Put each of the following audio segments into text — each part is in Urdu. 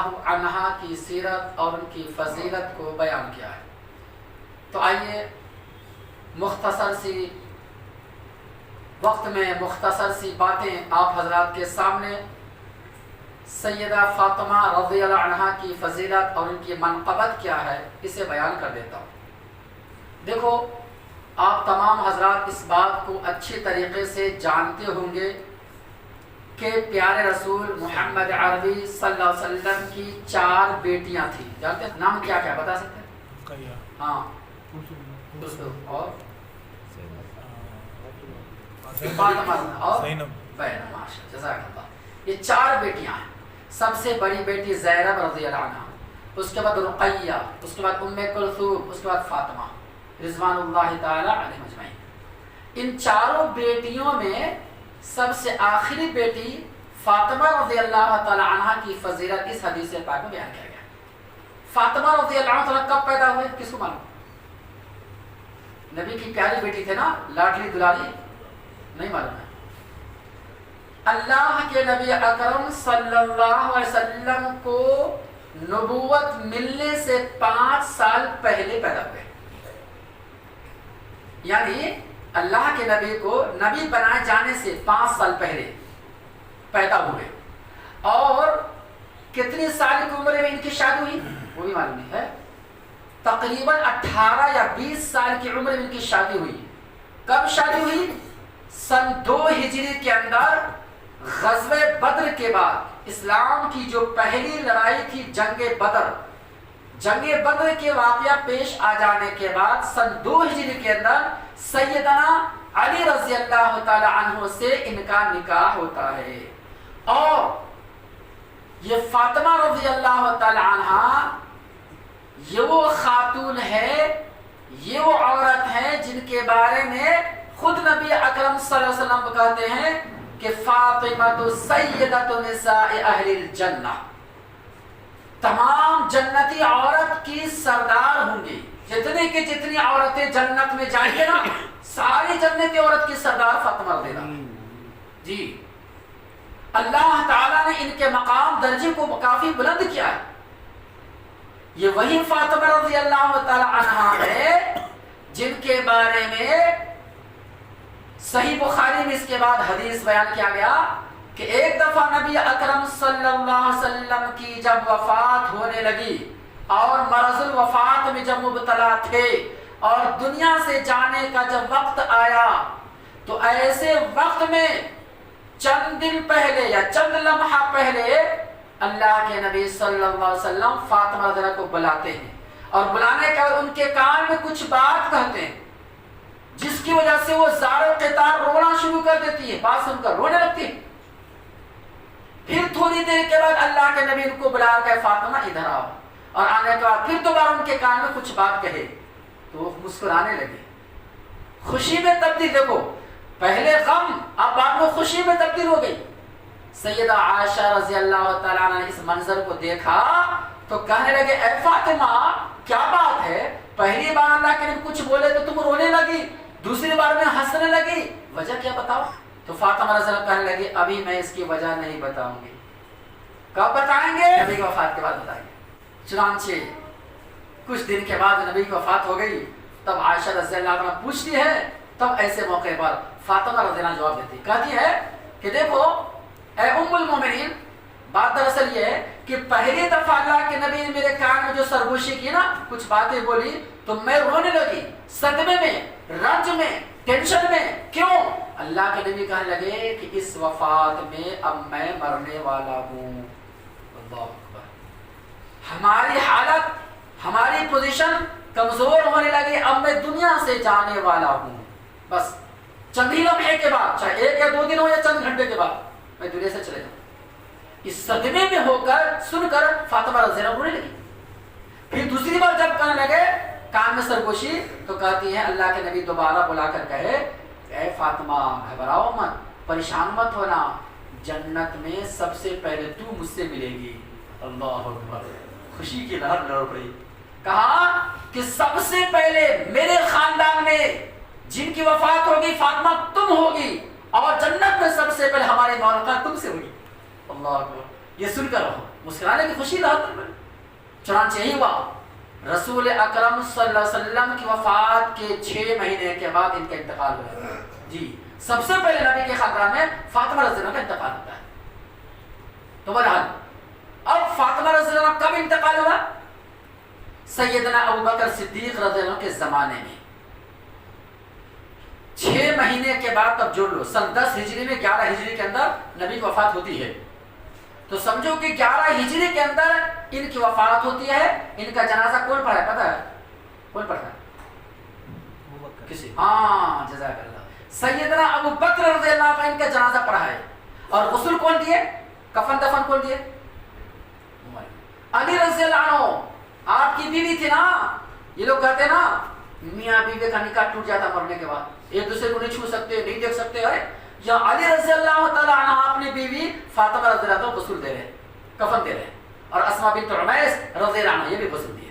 اللہ عنہا کی سیرت اور ان کی فضیلت کو بیان کیا ہے۔ تو آئیے مختصر سی وقت میں مختصر سی باتیں آپ حضرات کے سامنے سیدہ فاطمہ رضی اللہ عنہا کی فضیلت اور ان کی منقبت کیا ہے اسے بیان کر دیتا ہوں۔ دیکھو آپ تمام حضرات اس بات کو اچھی طریقے سے جانتے ہوں گے کہ پیارے رسول محمد عربی صلی اللہ علیہ وسلم کی 4 بیٹیاں تھیں۔ جانتے ہیں نام کیا کیا بتا سکتے ہیں؟ ہاں اور فاطمہ اور جزاک اللہ، یہ 4 بیٹیاں ہیں۔ سب سے بڑی بیٹی زینب رضی اللہ عنہا، اس کے بعد رقیہ، اس کے بعد ام کلثوم، اس کے بعد فاطمہ رضوان اللہ تعالی علیہم اجمعین۔ ان 4 بیٹیوں میں سب سے آخری بیٹی فاطمہ رضی اللہ تعالی عنہا کی فضیلت اس حدیث پاک میں بیان کیا گیا۔ فاطمہ رضی اللہ عنہ کب پیدا ہوئے کس کو معلوم؟ نبی کی پیاری بیٹی تھے نا، لاڈلی دلاری، نہیں معلوم ہے؟ اللہ کے نبی اکرم صلی اللہ علیہ وسلم کو نبوت ملنے سے 5 سال پہلے پیدا ہوئے، یعنی اللہ کے نبی کو نبی بنائے جانے سے 5 سال پہلے پیدا ہوئے۔ اور کتنی سال کی عمر میں ان کی شادی ہوئی وہ بھی معلوم نہیں ہے، تقریباً 18 یا 20 سال کی عمر میں ان کی شادی ہوئی۔ کب شادی ہوئی؟ سن 2 ہجری کے اندر غزوہ بدر کے بعد، اسلام کی جو پہلی لڑائی تھی جنگ بدر، جنگ بدر کے واقعہ پیش آ جانے کے بعد سن 2 ہجری کے اندر سیدنا علی رضی اللہ تعالی عنہ سے ان کا نکاح ہوتا ہے۔ اور یہ فاطمہ رضی اللہ تعالی عنہ یہ وہ خاتون ہے، یہ وہ عورت ہے جن کے بارے میں خود نبی اکرم صلی اللہ علیہ وسلم کہتے ہیں کہ فاطمہ سیدۃ نساء اہل الجنہ، تمام جنتی عورت کی سردار ہوں گی۔ جتنے کی جتنی عورتیں جنت میں جائیں گے نا، ساری جنتی عورت کی سردار فاطمہ رضی اللہ عنہا۔ جی اللہ تعالیٰ نے ان کے مقام درجے کو کافی بلند کیا ہے۔ یہ وہی فاطمہ رضی اللہ تعالی عنہا ہے جن کے بارے میں صحیح بخاری میں اس کے بعد حدیث بیان کیا گیا کہ ایک دفعہ نبی اکرم صلی اللہ علیہ وسلم کی جب وفات ہونے لگی اور مرض الوفات میں جب مبتلا تھے اور دنیا سے جانے کا جب وقت آیا، تو ایسے وقت میں چند دن پہلے یا چند لمحہ پہلے اللہ کے نبی صلی اللہ علیہ وسلم فاطمہ رضی اللہ کو بلاتے ہیں، اور بلانے کے بعد ان کے کان میں کچھ بات کہتے ہیں جس کی وجہ سے وہ زار و قطار رونا شروع کر دیتی ہے، بات سن کر رونے لگتی ہے۔ پھر تھوڑی دیر کے بعد اللہ کے نبی ان کو بلا کر فاطمہ ادھر آؤ، اور آنے کے بعد پھر دوبارہ ان کے کان میں کچھ بات کہے تو وہ مسکرانے لگے، خوشی میں تبدیل۔ دیکھو پہلے غم، اب بعد میں خوشی میں تبدیل ہو گئی۔ سیدہ عائشہ رضی اللہ تعالیٰ عنہ نے اس منظر کو دیکھا تو کہنے لگے اے فاطمہ کیا بات ہے، پہلی بار اللہ کے نبی کچھ بولے تو تم رونے لگی، دوسری بار میں ہنسنے لگی، وجہ کیا بتاؤ؟ تو فاطمہ رضی اللہ کہنے لگی ابھی میں اس کی وجہ نہیں بتاؤں گی۔ کب بتائیں گے؟ نبی کی وفات کے بعد بتائیں گے۔ چنانچہ کچھ دن کے بعد نبی کی وفات ہو گئی، تب عائشہ رضی اللہ عنہ پوچھتی ہے، تب ایسے موقع پر فاطمہ رضی اللہ جواب دیتی، کہتی ہے کہ دیکھو اے ام المومنین، بات دراصل یہ ہے کہ پہلی دفعہ اللہ کے نبی نے میرے کان میں جو سرگوشی کی نا، کچھ باتیں بولی تو میں رونے لگی، صدمے میں، رنج میں، ٹینشن میں۔ کیوں؟ اللہ کے نبی کہنے لگے کہ اس وفات میں اب میں مرنے والا ہوں۔ اللہ اکبر، ہماری حالت، ہماری پوزیشن کمزور ہونے لگی، اب میں دنیا سے جانے والا ہوں۔ بس چند ہی لمحے کے بعد، چاہے 1 یا 2 دن ہو یا چند گھنٹے کے بعد، میں دنیا سے چلے جاؤں۔ اس صدمے میں ہو کر سن کر فاطمہ رضی اللہ رونے لگی۔ پھر دوسری بار جب کہنے لگے کان میں سرگوشی تو کہتی ہے اللہ کے نبی دوبارہ بلا کر کہے اے فاطمہ گھبراؤ مت، پریشان مت ہونا، جنت میں سب سے پہلے تو مجھ سے ملے گی۔ اللہ اکبر، خوشی کی لہر لہر پڑی۔ کہا کہ سب سے پہلے میرے خاندان میں جن کی وفات ہوگی فاطمہ تم ہوگی، اور جنت میں سب سے پہلے ہماری ملاقات تم سے ہوگی۔ اللہ اکبر، یہ سن کر رہو۔ مسکرانے کی خوشی لاحق میں. چنانچہ یہی ہوا. رسول اکرم صلی اللہ علیہ وسلم کی وفات کے 6 مہینے کے بعد ان کا انتقال ہوا. جی سب سے پہلے نبی کے خاندان میں فاطمہ رضی اللہ عنہا کا انتقال ہوتا ہے. تو بہرحال اب فاطمہ رضی اللہ عنہا کب انتقال ہوا؟ سیدنا ابوبکر صدیق رضی اللہ عنہ کے زمانے میں 6 مہینے کے بعد. تب جوڑ لو سن 10 ہجری میں 11 ہجری کے اندر نبی کی وفات ہوتی ہے. تو سمجھو کہ 11 ہجری کے اندر ان کی وفات ہوتی ہے. ان کا جنازہ کون پڑھا ہے پتہ ہے؟ کون پڑھا ہے؟ کسی ہاں جزاک اللہ. سیدنا ابو بکر رضی اللہ عنہ ان کا جنازہ پڑھا ہے. اور غسل کون دیے؟ کفن دفن کون دیے؟ علی رضی اللہ عنہ آپ کی بیوی تھی نا. یہ لوگ کہتے ہیں نا میاں بیوی کا نکاح ٹوٹ جاتا مرنے کے بعد, ایک دوسرے کو نہیں چھو سکتے, نہیں دیکھ سکتے. ارے یا علی رضی اللہ تعالی عنہ اپنی بیوی فاطمہ رضی اللہ عنہ کو غسل دے رہے ہیں, کفن دے رہے ہیں. اور اسماء بنت عمیس رضی اللہ عنہ یہ بھی غسل دیے.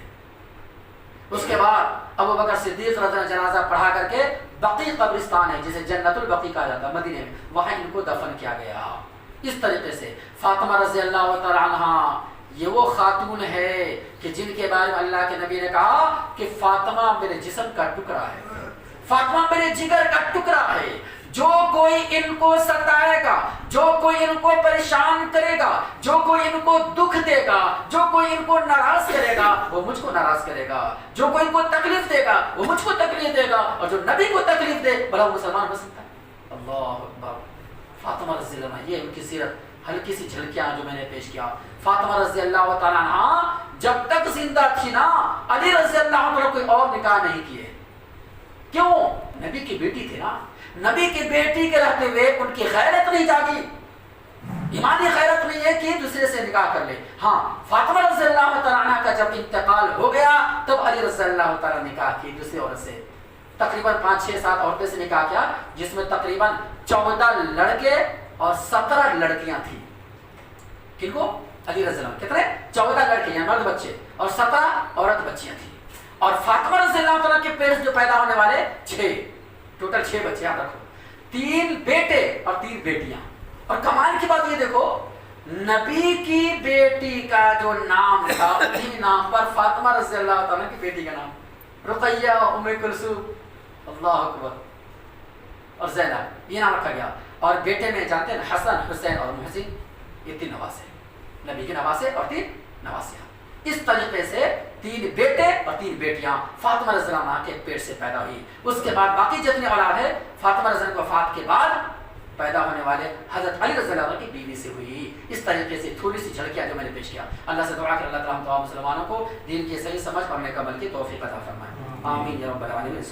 اس کے بعد ابو بکر صدیق رضی اللہ عنہ جنازہ پڑھا کر کے بقیع قبرستان ہے جسے جنت البقیع کہا جاتا ہے مدینے میں, وہاں ان کو دفن کیا گیا. اس طریقے سے فاطمہ رضی اللہ تعالی عنہ یہ وہ خاتون ہے کہ جن کے بارے میں اللہ کے نبی نے کہا کہ فاطمہ میرے جسم کا ٹکڑا ہے, فاطمہ میرے جگر کا ٹکڑا ہے. جو کوئی ان کو ستائے گا, جو کوئی ان کو پریشان کرے گا, جو کوئی ان کو دکھ دے گا, جو کوئی ان کو ناراض کرے گا وہ مجھ کو ناراض کرے گا, جو کوئی ان کو تکلیف دے گا وہ مجھ کو تکلیف دے گا, اور جو نبی کو تکلیف دے بھلا وہ مسلمان ہو سکتا ہے؟ اللہ اکبر. فاطمہ رضی اللہ عنہ یہ ان کی سیرت ہلکی سی جھلکیاں جو میں نے پیش کیا. فاطمہ رضی اللہ تعالی عنہ جب تک زندہ تھی نا علی رضی اللہ عنہ کوئی اور نکاح نہیں کیے. کیوں؟ نبی کی بیٹی تھی نا. نبی کی بیٹی کے رہتے ہوئے ان کی غیرت نہیں جاگی, ایمانی غیرت نہیں ہے کہ دوسرے سے نکاح کر لے. ہاں فاطمہ رضی اللہ تعالی عنہ کا جب انتقال ہو گیا تب علی رضی اللہ تعالی نکاح کی دوسری عورت سے. تقریباً 5 6 7 عورتیں سے نکاح کیا, جس میں تقریباً 14 لڑکے اور 17 لڑکیاں تھیں. کن کو؟ علی رضی اللہ. کتنے؟ 14 لڑکے یعنی مرد بچے اور 17 عورت بچیاں تھیں. اور فاطمہ رضی اللہ تعالیٰ کے پیٹ جو پیدا ہونے والے 6 ٹوٹل 6 بچے یاد رکھو, 3 بیٹے اور 3 بیٹیاں. اور کمال کی بات یہ دیکھو نبی کی بیٹی کا جو نام تھا اسی نام پر فاطمہ رضی اللہ تعالیٰ کی بیٹی کا نام رقیہ, ام کلثوم, اللہ اکبر, اور زینب یہ نام رکھا گیا. اور بیٹے میں جانتے ہیں حسن حسین اور محسن, یہ 3 نواسے, نبی کے نواسے اور 3 نواسیاں. اس طریقے سے 3 بیٹے اور 3 بیٹیاں فاطمہ رضی اللہ عنہ کے پیٹ سے پیدا ہوئی. اس کے بعد باقی جتنی اولاد ہے فاطمہ رضی اللہ عنہ کی وفات کے بعد پیدا ہونے والے حضرت علی رضی اللہ عنہ کی بیوی سے ہوئی. اس طریقے سے تھوڑی سی جھلکیاں جو میں نے پیش کیا. اللہ سے دعا کہ اللہ تعالیٰ ہم تمام مسلمانوں کو دین کی صحیح سمجھ پڑھنے کا عمل کی توفیق عطا فرمائے. آمین یا رب العالمین.